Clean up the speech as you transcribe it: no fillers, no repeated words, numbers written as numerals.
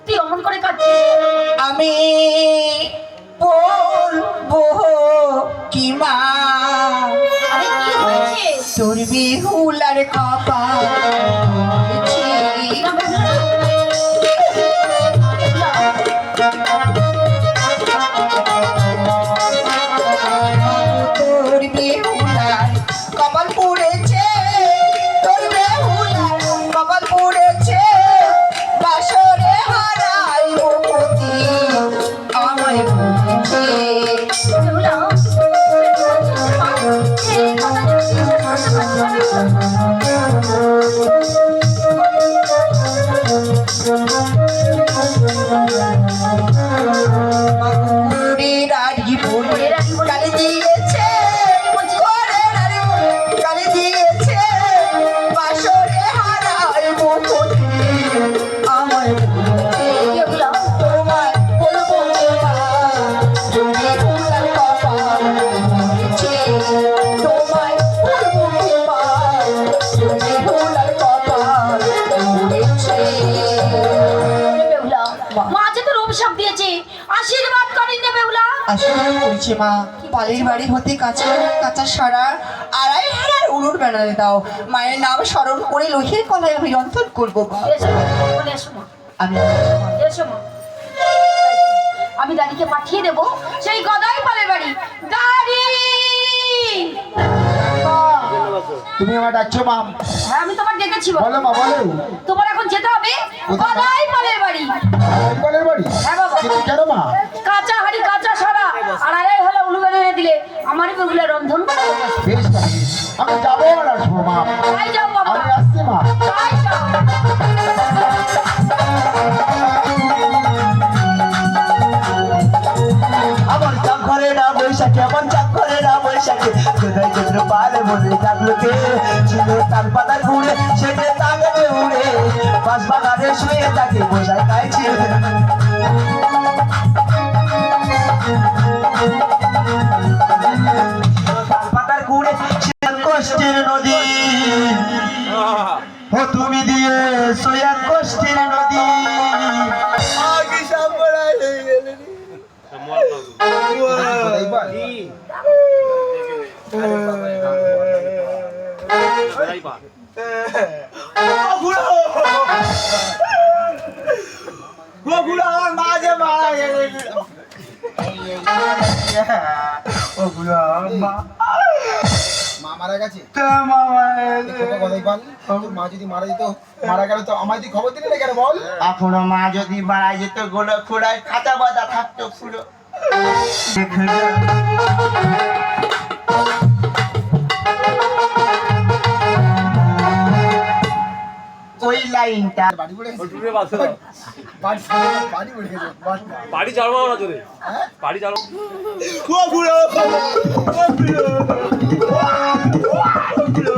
তুই অমন করে কাঁদছিস? আমি বলবো কি মা, আরে কি হয়েছে? তোর বিহুলার কপাল পড়েছে। তোর বিহুলার কপাল পড়েছে, তোর বিহুলার কপাল পড়েছে, বাসরে হারাইব পতি আমায় বলেছে। গালি দিয়েছে, গালি দিয়েছে, বাসরে হারাইব পতি আমায় বলেছে। তোমায় বলবো না, তুমি ভুলার কপাল পড়েছে। তোমায় বলবো না, তুমি ভুলার কপাল পড়েছে। মা যে তোর অভিশাপ দিয়েছে, আশীর্বাদ করেন না বেহুলা। আশীর্বাদ করছি মা, পালের বাড়ি হতে কাঁচা কাঁচা সারা আড়াই হারার উলুর বেড়ালে দাও। মায়ের নাম স্মরণ করে লোহের কলায় আমি রন্ধন করবো মা। আমি আমি দাদিকে পাঠিয়ে দেবো সেই গদাই পালের বাড়ি। দাদি, তুমি আমার ডাকছো মা? হ্যাঁ আমি তোমার ডেকেছি। বলো মা, বলো। তোমার এখন যেতে হবে গদাই পালের বাড়ি। বলের বাড়ি? হ্যাঁ বাবা। কিন্তু কেন মা? কাঁচা হাড়ি কাঁচা সারা আর আড়াই হলে উলু বেড়ে দিলে আমারই বেগুলা রন্ধন করে দেবো। বেশ না, আমি যাবো আর আসবো মা। তাই যাও বাবা, আমি আসছি মা। তাই যাও। আমার চাপ করে না বৈশাখে, আমার চাপ করে না বৈশাখে, কোথায় চন্দ্র পালে মনে থাকলোকে ছিল তার পাতা ঘুরে সেটে তাকাতে উড়ে বাস বাগানে শুয়ে থাকে বসায় খাইছে। তার পাতার ঘুরে সে কষ্টের নদী, ও তুমি দিয়ে সোয়া কষ্টের নদী। মা মারা গেছে? মা যদি মারা যেত, মারা গেল তো আমায় তুই খবর দিলি না কেন বল? এখনো মা যদি মারা যেত গোলো খোড়ায় খাতা বাঁধা থাকতো পুরো। ওই লাইনটা বাড়ি পড়ে গেছে? বাড়ি পড়ে গেছে? বাড়ি চালাবো না তোরে, বাড়ি চালাবো। ও বুড়ো, ও বুড়ো, ও বুড়ো।